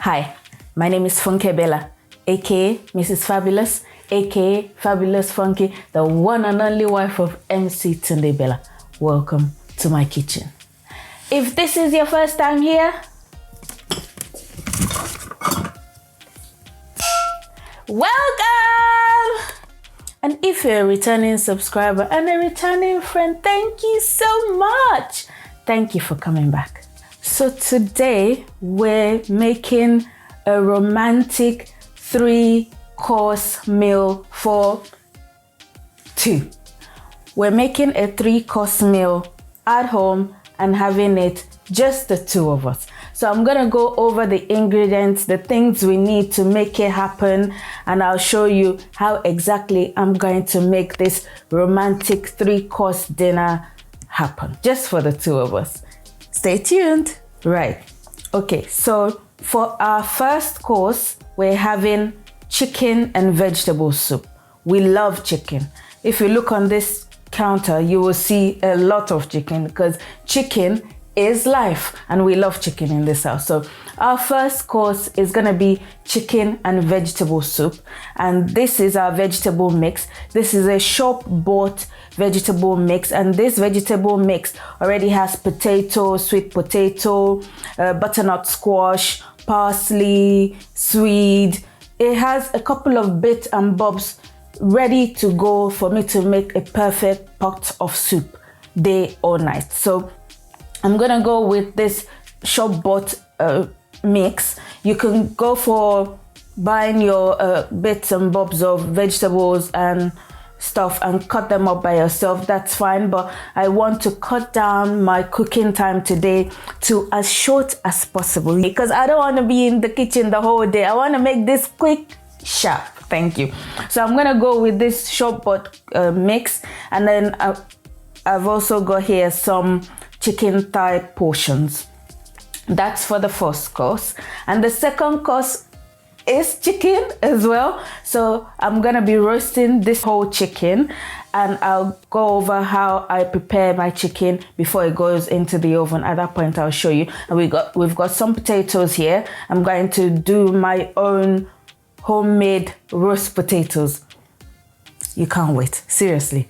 Hi, my name is Funke Bella, aka Mrs. Fabulous, aka Fabulous Funky, the one and only wife of MC Tunde Bella. Welcome to my kitchen. If this is your first time here, welcome! And if you're a returning subscriber and a returning friend, thank you so much. Thank you for coming back. So today we're making a romantic 3-course meal for two. We're making a 3-course meal at home and having it just the two of us. So I'm gonna go over the ingredients, the things we need to make it happen, and I'll show you how exactly I'm going to make this romantic 3-course dinner happen, just for the two of us. Stay tuned. Right, okay, so for our first course, we're having chicken and vegetable soup. We love chicken. If you look on this counter, you will see a lot of chicken because chicken is life and we love chicken in this house. So our first course is gonna be chicken and vegetable soup, and this is our vegetable mix. This is a shop bought vegetable mix, and this vegetable mix already has potato, sweet potato, butternut squash, parsley, swede. It has a couple of bits and bobs ready to go for me to make a perfect pot of soup day or night. So I'm gonna go with this shop bought mix. You can go for buying your bits and bobs of vegetables and stuff and cut them up by yourself. That's fine, but I want to cut down my cooking time today to as short as possible because I don't want to be in the kitchen the whole day. I want to make this quick, sharp. Thank you. So I'm gonna go with this shop bought mix, and then I've also got here some chicken thigh portions. That's for the first course, and the second course is chicken as well. So I'm gonna be roasting this whole chicken, and I'll go over how I prepare my chicken before it goes into the oven. At that point I'll show you. And we've got some potatoes here. I'm going to do my own homemade roast potatoes. You can't wait, seriously,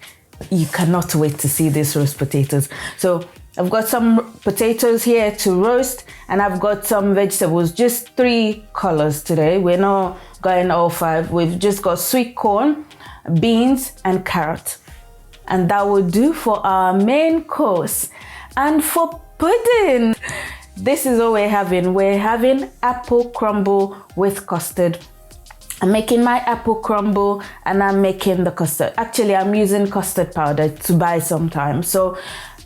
you cannot wait to see these roast potatoes. So I've got some potatoes here to roast, and I've got some vegetables, just 3 colors today. We're not going all 5. We've just got sweet corn, beans, and carrot. And that will do for our main course. And for pudding, this is what we're having. We're having apple crumble with custard. I'm making my apple crumble and I'm making the custard. Actually, I'm using custard powder to buy sometimes. So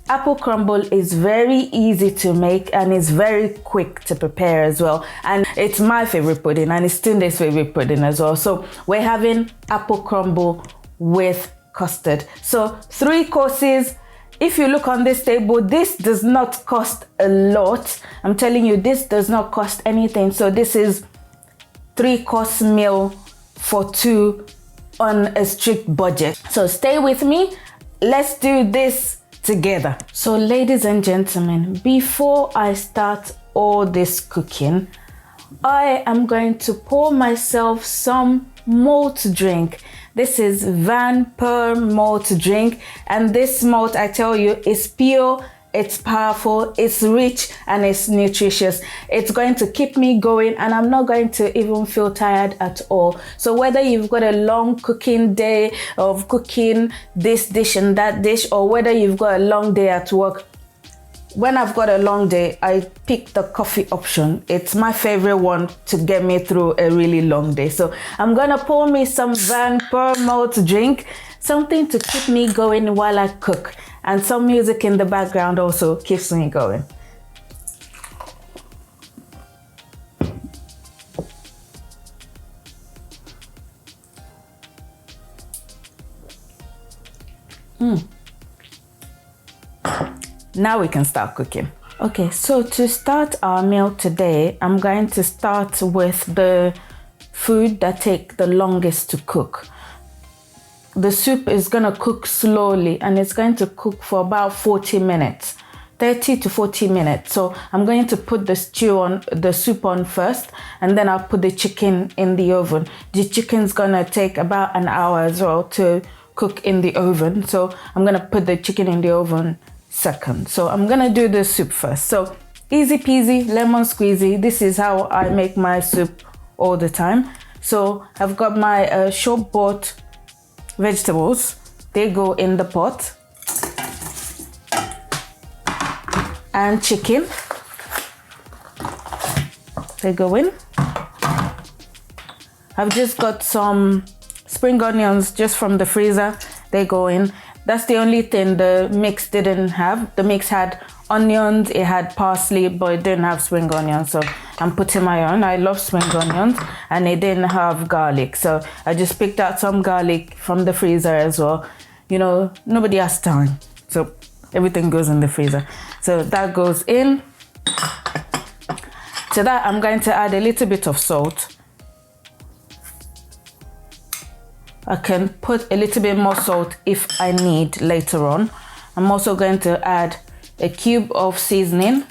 apple crumble is very easy to make and it's very quick to prepare as well. And it's my favorite pudding and it's Tunde's favorite pudding as well. So we're having apple crumble with custard. So 3 courses. If you look on this table, this does not cost a lot. I'm telling you, this does not cost anything. So this is 3-course meal for 2 on a strict budget. So stay with me. Let's do this together. So ladies and gentlemen, before I start all this cooking, I am going to pour myself some malt drink. This is Van Pearl malt drink, and this malt, I tell you, is pure, it's powerful, it's rich, and it's nutritious. It's going to keep me going and I'm not going to even feel tired at all. So whether you've got a long cooking day of cooking this dish and that dish, or whether you've got a long day at work, when I've got a long day, I pick the coffee option. It's my favorite one to get me through a really long day. So I'm gonna pour me some Van Pearl malt drink, something to keep me going while I cook. And some music in the background also keeps me going. Now we can start cooking. Okay, so to start our meal today, I'm going to start with the food that take the longest to cook. The soup is gonna cook slowly and it's going to cook for about 40 minutes. 30 to 40 minutes. So I'm going to put the soup on first, and then I'll put the chicken in the oven. The chicken's gonna take about an hour as well to cook in the oven. So I'm gonna put the chicken in the oven second. So I'm gonna do the soup first. So easy peasy, lemon squeezy. This is how I make my soup all the time. So I've got my short bought vegetables. They go in the pot. And chicken, they go in. I've just got some spring onions just from the freezer. They go in. That's the only thing the mix didn't have. The mix had onions, it had parsley, but it didn't have spring onions. So I'm putting my own. I love spring onions, and it didn't have garlic. So I just picked out some garlic from the freezer as well. You know, nobody has time. So everything goes in the freezer. So that goes in. To that, I'm going to add a little bit of salt. I can put a little bit more salt if I need later on. I'm also going to add a cube of seasoning.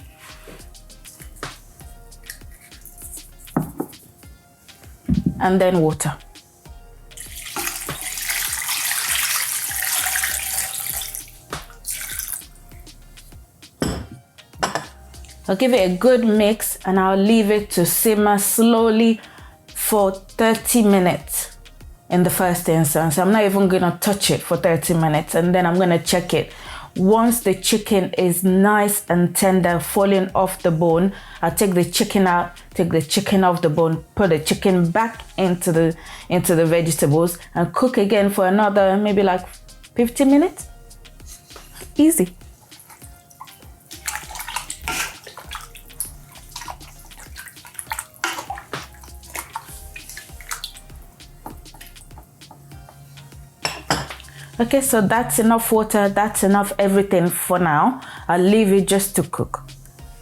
And then water. I'll give it a good mix, and I'll leave it to simmer slowly for 30 minutes in the first instance. I'm not even gonna touch it for 30 minutes, and then I'm gonna check it. Once the chicken is nice and tender, falling off the bone, I'll take the chicken out, take the chicken off the bone, put the chicken back into the vegetables, and cook again for another maybe like 50 minutes. Easy. Okay, so that's enough water, that's enough everything for now. I'll leave it just to cook.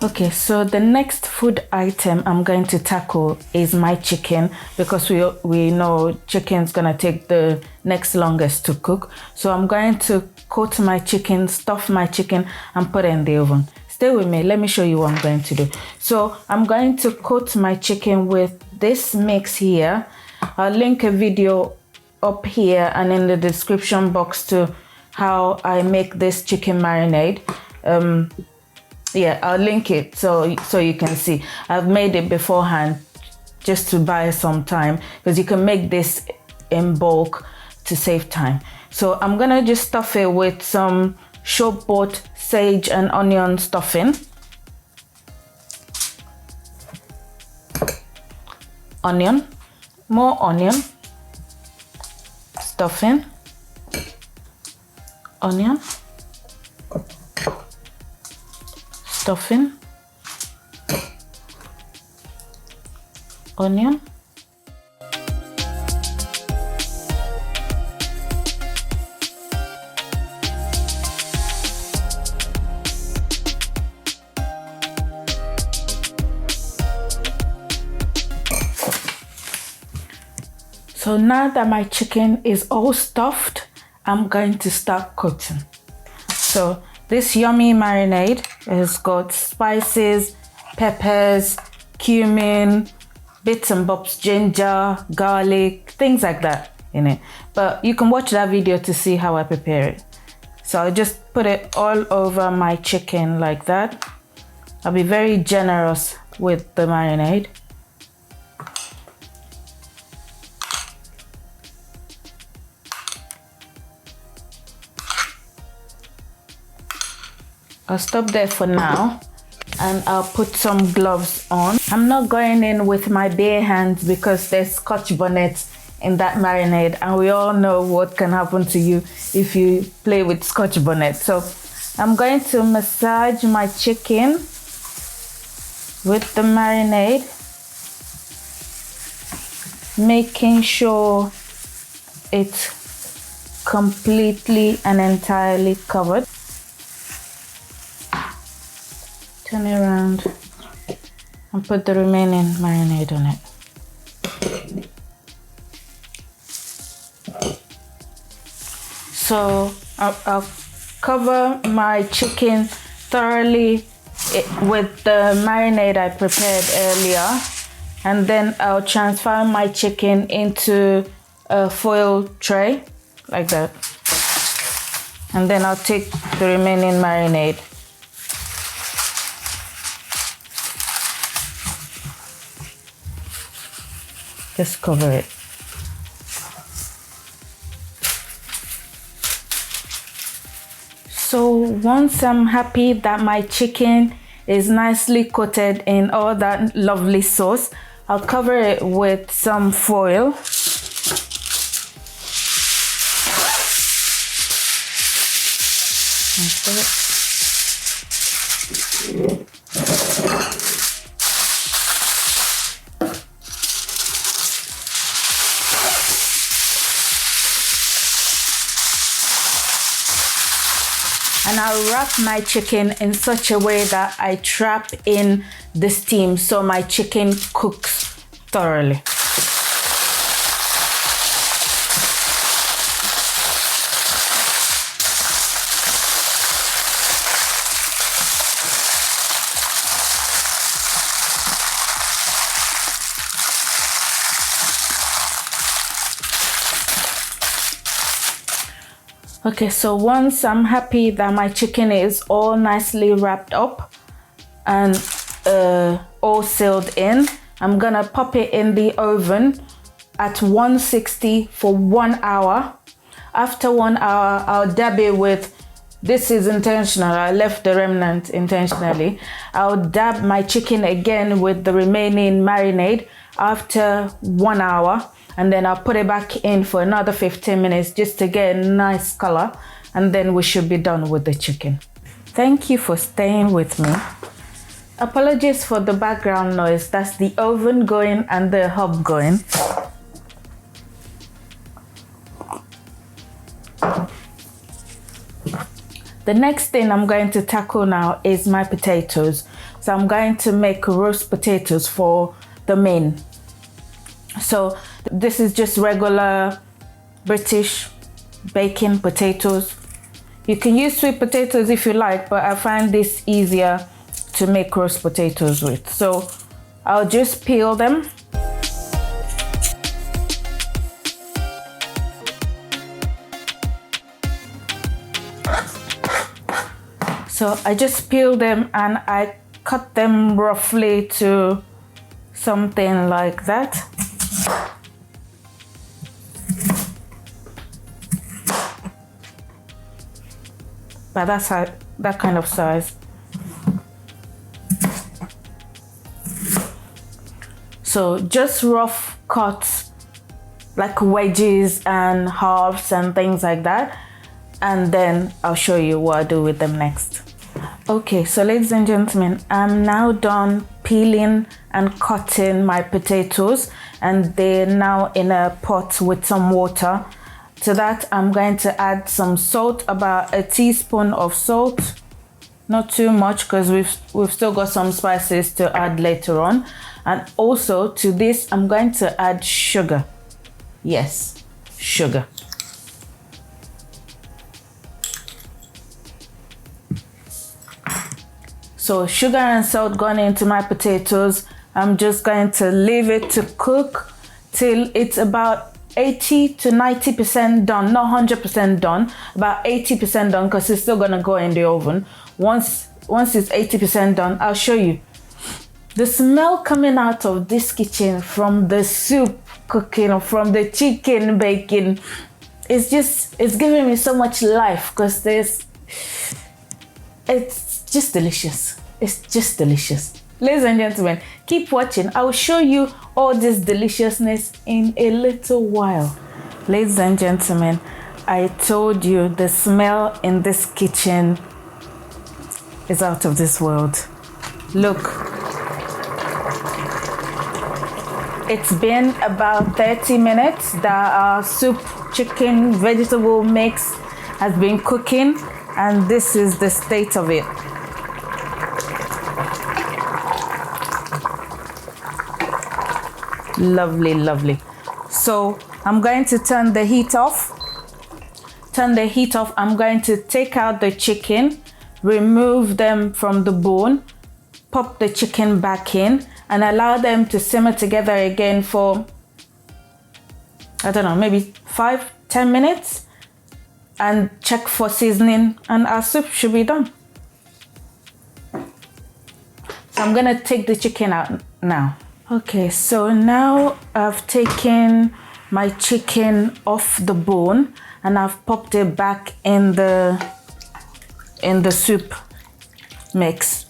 Okay, so the next food item I'm going to tackle is my chicken, because we know chicken's gonna take the next longest to cook. So I'm going to coat my chicken, stuff my chicken, and put it in the oven. Stay with me, let me show you what I'm going to do. So I'm going to coat my chicken with this mix here. I'll link a video up here and in the description box to how I make this chicken marinade. Yeah, I'll link it so you can see. I've made it beforehand just to buy some time, because you can make this in bulk to save time. So I'm gonna just stuff it with some short bought sage and onion stuffing. Onion, more onion. Stuffing, onion, stuffing, onion. So now that my chicken is all stuffed, I'm going to start cooking. So this yummy marinade has got spices, peppers, cumin, bits and bobs, ginger, garlic, things like that in it. But you can watch that video to see how I prepare it. So I'll just put it all over my chicken like that. I'll be very generous with the marinade. I'll stop there for now, and I'll put some gloves on. I'm not going in with my bare hands because there's Scotch bonnet in that marinade, and we all know what can happen to you if you play with Scotch bonnet. So I'm going to massage my chicken with the marinade, making sure it's completely and entirely covered. Turn it around and put the remaining marinade on it. So I'll cover my chicken thoroughly with the marinade I prepared earlier, and then I'll transfer my chicken into a foil tray like that, and then I'll take the remaining marinade. Just cover it. So once I'm happy that my chicken is nicely coated in all that lovely sauce, I'll cover it with some foil. And I'll wrap my chicken in such a way that I trap in the steam so my chicken cooks thoroughly. Okay, so once I'm happy that my chicken is all nicely wrapped up and all sealed in, I'm gonna pop it in the oven at 160 for 1 hour. After 1 hour, I'll dab it with, this is intentional, I left the remnant intentionally. I'll dab my chicken again with the remaining marinade after 1 hour. And then I'll put it back in for another 15 minutes just to get a nice color, and then we should be done with the chicken. Thank you for staying with me. Apologies for the background noise. That's the oven going and the hob going. The next thing I'm going to tackle now is my potatoes. So I'm going to make roast potatoes for the main. So this is just regular British baking potatoes. You can use sweet potatoes if you like, but I find this easier to make roast potatoes with. So I'll just peel them. So I just peel them and I cut them roughly to something like that. But that's that kind of size. So just rough cuts, like wedges and halves and things like that. And then I'll show you what I do with them next. Okay, so ladies and gentlemen, I'm now done peeling and cutting my potatoes, and they're now in a pot with some water. To that, I'm going to add some salt, about a teaspoon of salt. Not too much because we've still got some spices to add later on. And also to this, I'm going to add sugar. Yes, sugar. So sugar and salt gone into my potatoes. I'm just going to leave it to cook till it's about 80 to 90% done, not 100% done, about 80% done, because it's still gonna go in the oven. Once it's 80% done, I'll show you. The smell coming out of this kitchen from the soup cooking or from the chicken baking, it's giving me so much life, because it's just delicious. It's just delicious. Ladies and gentlemen, keep watching. I will show you all this deliciousness in a little while. Ladies and gentlemen, I told you the smell in this kitchen is out of this world. Look, it's been about 30 minutes that our soup, chicken, vegetable mix has been cooking, and this is the state of it. Lovely, lovely. So I'm going to turn the heat off. I'm going to take out the chicken, remove them from the bone, pop the chicken back in, and allow them to simmer together again for, I don't know, maybe 5-10 minutes, and check for seasoning, and our soup should be done. So I'm gonna take the chicken out now. Okay, so now I've taken my chicken off the bone and I've popped it back in the soup mix.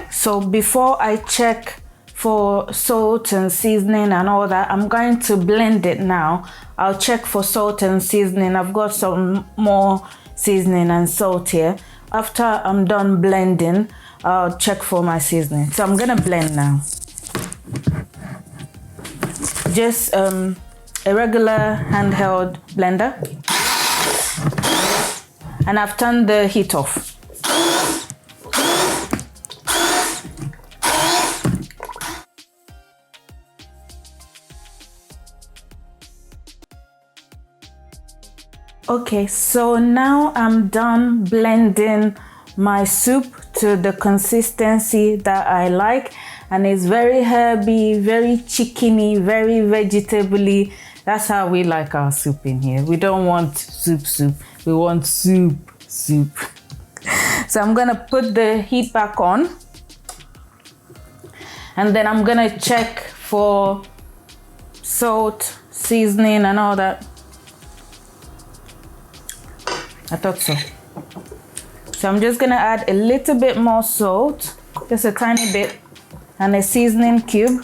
So before I check for salt and seasoning and all that, I'm going to blend it now. I'll check for salt and seasoning. I've got some more seasoning and salt here. After I'm done blending, I'll check for my seasoning. So I'm gonna blend now. Just a regular handheld blender, and I've turned the heat off. Okay, so now I'm done blending my soup to the consistency that I like, and it's very herby, very chickeny, very vegetable-y. That's how we like our soup in here. We don't want soup, we want soup. So I'm gonna put the heat back on, and then I'm gonna check for salt, seasoning and all that. I thought so. So I'm just gonna add a little bit more salt, just a tiny bit, and a seasoning cube.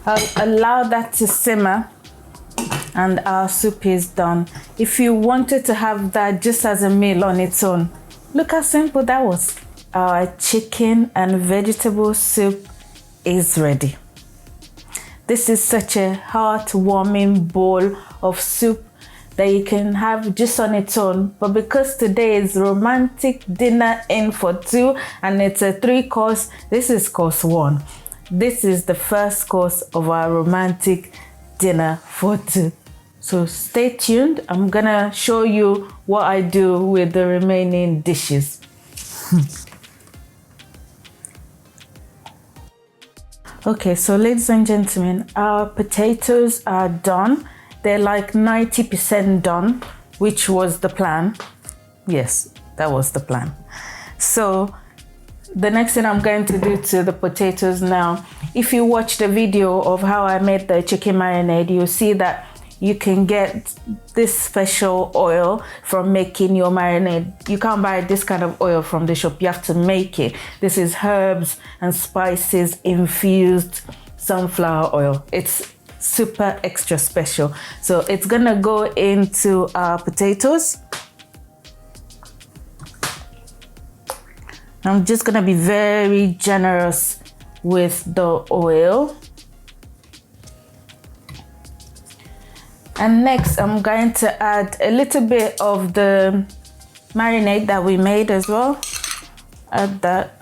I'll allow that to simmer, and our soup is done. If you wanted to have that just as a meal on its own, look how simple that was. Our chicken and vegetable soup is ready. This is such a heartwarming bowl of soup that you can have just on its own. But because today is romantic dinner in for two and it's a 3-course, this is course 1. This is the first course of our romantic dinner for 2. So stay tuned. I'm gonna show you what I do with the remaining dishes. Okay, so ladies and gentlemen, our potatoes are done. They're like 90% done, which was the plan. Yes, that was the plan. So the next thing I'm going to do to the potatoes now, if you watch the video of how I made the chicken marinade, you'll see that you can get this special oil from making your marinade. You can't buy this kind of oil from the shop, you have to make it. This is herbs and spices infused sunflower oil. It's super extra special. So it's gonna go into our potatoes. I'm just gonna be very generous with the oil. And next, I'm going to add a little bit of the marinade that we made as well. Add that.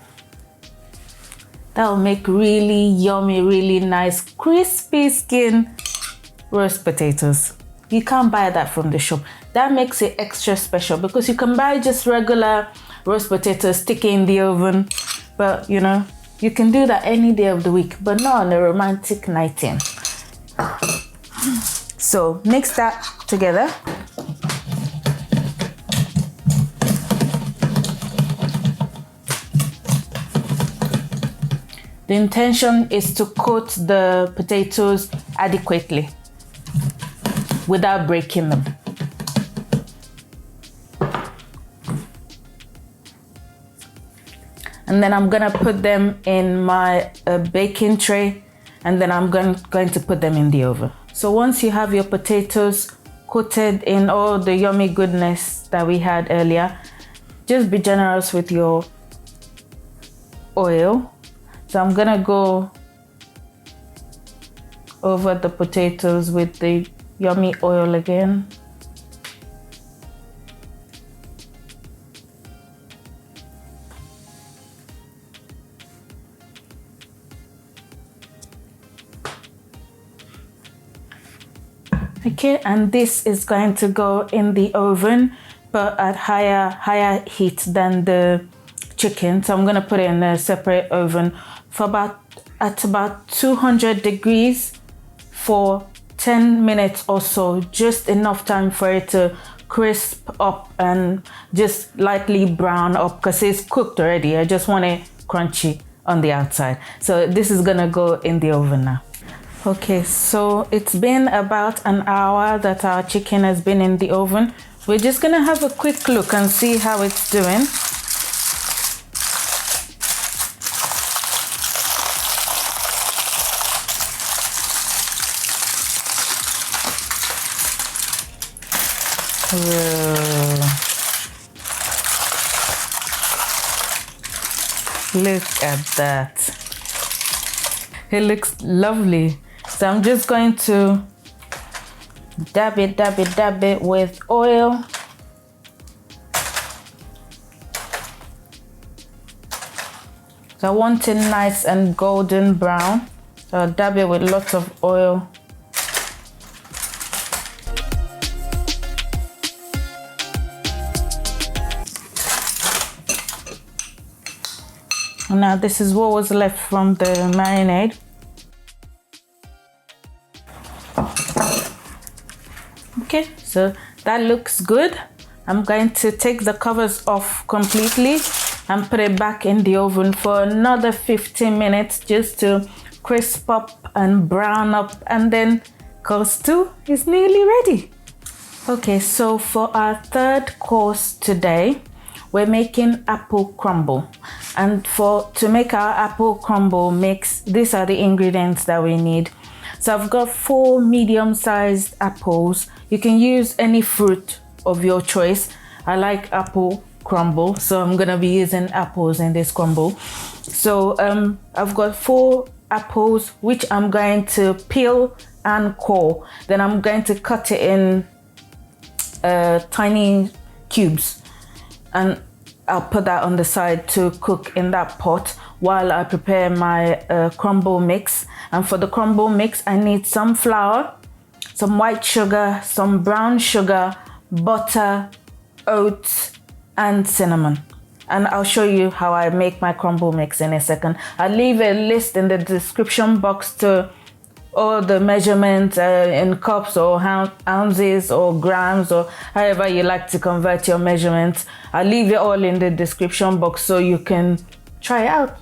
That will make really yummy, really nice, crispy skin roast potatoes. You can't buy that from the shop. That makes it extra special because you can buy just regular roast potatoes, stick it in the oven. But you know, you can do that any day of the week, but not on a romantic night in. So mix that together. The intention is to coat the potatoes adequately without breaking them. And then I'm gonna put them in my baking tray, and then I'm going to put them in the oven. So once you have your potatoes coated in all the yummy goodness that we had earlier, just be generous with your oil. So I'm gonna go over the potatoes with the yummy oil again. Okay, and this is going to go in the oven, but at higher heat than the chicken. So I'm gonna put it in a separate oven for about 200 degrees for 10 minutes or so, just enough time for it to crisp up and just lightly brown up, because it's cooked already. I just want it crunchy on the outside. So this is gonna go in the oven now. Okay, so it's been about an hour that our chicken has been in the oven. We're just gonna have a quick look and see how it's doing. Look at that. It looks lovely. So I'm just going to dab it with oil. So I want it nice and golden brown. So I'll dab it with lots of oil. Now this is what was left from the marinade. Okay, so that looks good. I'm going to take the covers off completely and put it back in the oven for another 15 minutes just to crisp up and brown up, and then course 2 is nearly ready. Okay, so for our third course today, we're making apple crumble. And to make our apple crumble mix, these are the ingredients that we need. So I've got 4 medium-sized apples. You can use any fruit of your choice. I like apple crumble, so I'm gonna be using apples in this crumble. So I've got 4 apples, which I'm going to peel and core. Then I'm going to cut it in tiny cubes, and I'll put that on the side to cook in that pot while I prepare my crumble mix. And for the crumble mix, I need some flour, some white sugar, some brown sugar, butter, oats, and cinnamon. And I'll show you how I make my crumble mix in a second. I'll leave a list in the description box to all the measurements in cups or ounces or grams, or however you like to convert your measurements. I'll leave it all in the description box so you can try it out.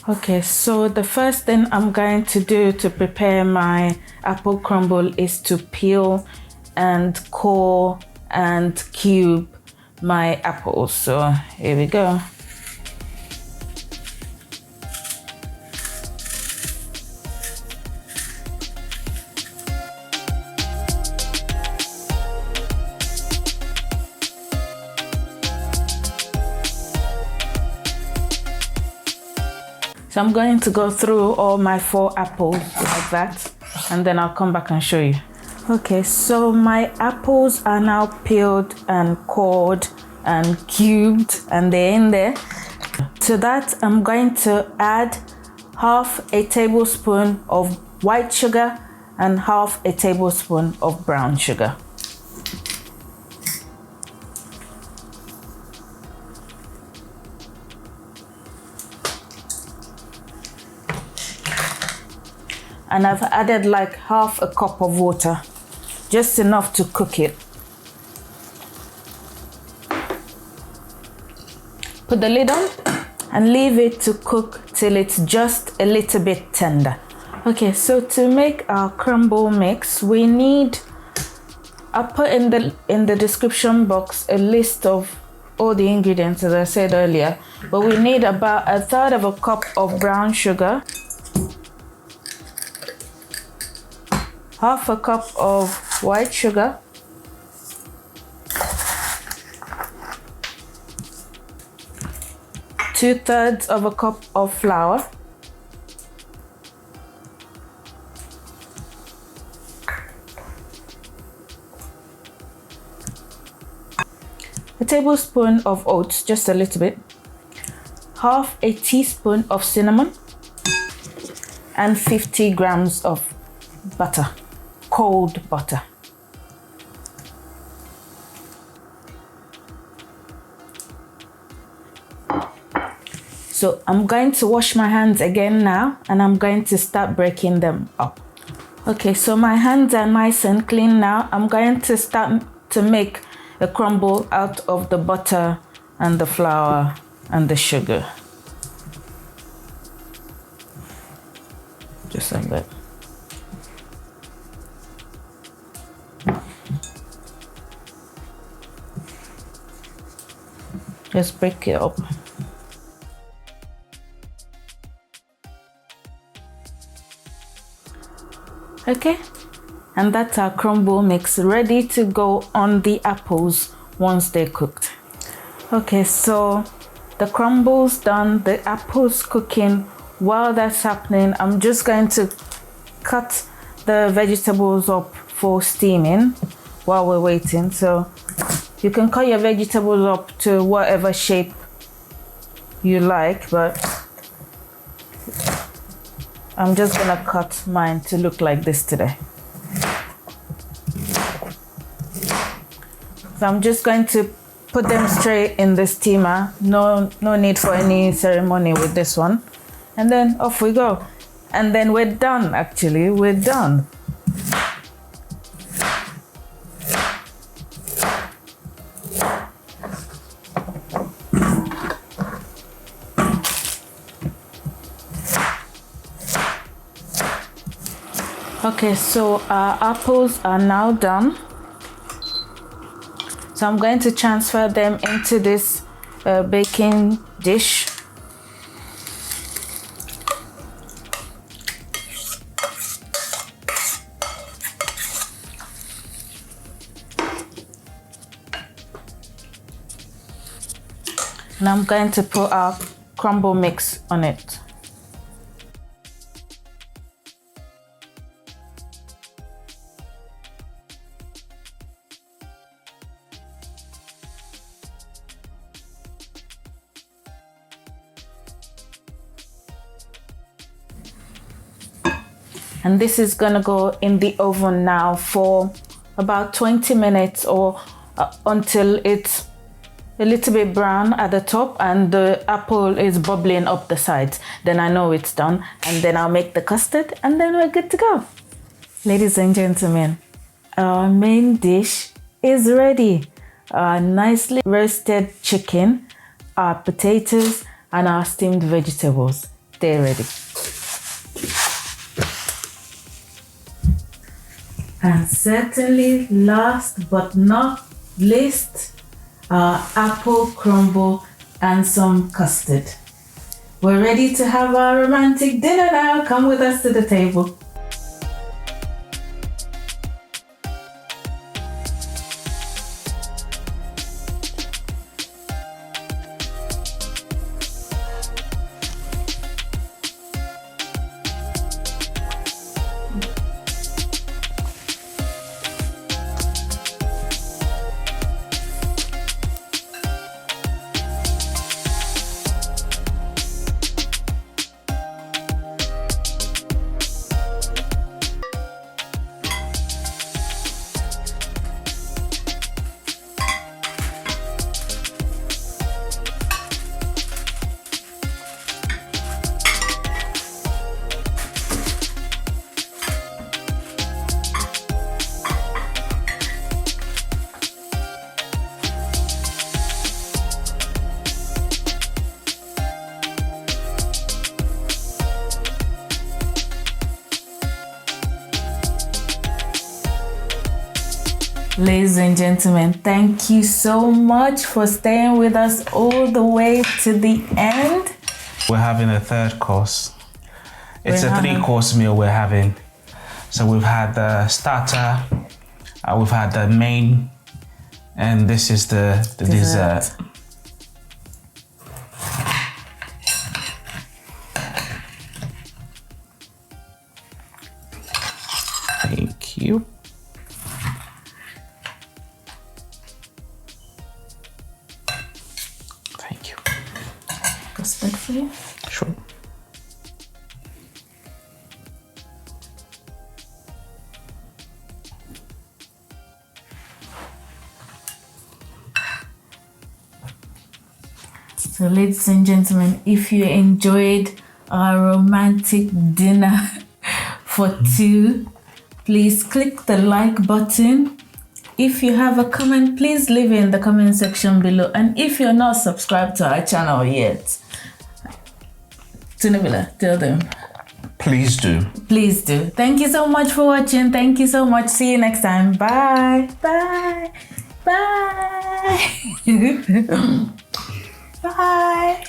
Okay, so the first thing I'm going to do to prepare my apple crumble is to peel and core and cube my apples. So here we go. So I'm going to go through all my 4 apples like that, and then I'll come back and show you. Okay, so my apples are now peeled and cored and cubed, and they're in there. To that, I'm going to add half a tablespoon of white sugar and half a tablespoon of brown sugar. And I've added like half a cup of water, just enough to cook it. Put the lid on and leave it to cook till it's just a little bit tender. Okay, so to make our crumble mix, we need, I'll put in the description box a list of all the ingredients as I said earlier, but we need about 1/3 of a cup of brown sugar, half a cup of white sugar, two-thirds of a cup of flour, a tablespoon of oats, just a little bit, half a teaspoon of cinnamon, and 50 grams of butter, cold butter. So I'm going to wash my hands again now, and I'm going to start breaking them up. Okay, so my hands are nice and clean now. I'm going to start to make a crumble out of the butter and the flour and the sugar. Just like that. Just break it up. Okay, and that's our crumble mix ready to go on the apples once they're cooked. Okay, so the crumble's done, the apples cooking. While that's happening, I'm just going to cut the vegetables up for steaming while we're waiting. So you can cut your vegetables up to whatever shape you like, but I'm just gonna cut mine to look like this today. So I'm just going to put them straight in the steamer. No need for any ceremony with this one. And then off we go. And then we're done, actually, we're done. Okay, so our apples are now done. So I'm going to transfer them into this baking dish. And I'm going to put our crumble mix on it. And this is gonna go in the oven now for about 20 minutes or until it's a little bit brown at the top and the apple is bubbling up the sides. Then I know it's done, and then I'll make the custard and then we're good to go. Ladies and gentlemen, our main dish is ready. Our nicely roasted chicken, our potatoes and our steamed vegetables. They're ready. And certainly last but not least, our apple crumble and some custard. We're ready to have our romantic dinner now. Come with us to the table. Ladies and gentlemen, thank you so much for staying with us all the way to the end. We're having a third course. It's a 3-course meal we're having. So we've had the starter, we've had the main, and this is the dessert. Thank you. Thank you. Custard for you? Sure. So ladies and gentlemen, if you enjoyed our romantic dinner for two, please click the like button. If you have a comment, please leave it in the comment section below. And if you're not subscribed to our channel yet, Tunabila, tell them. Please do. Please do. Thank you so much for watching. Thank you so much. See you next time. Bye. Bye. Bye. Bye.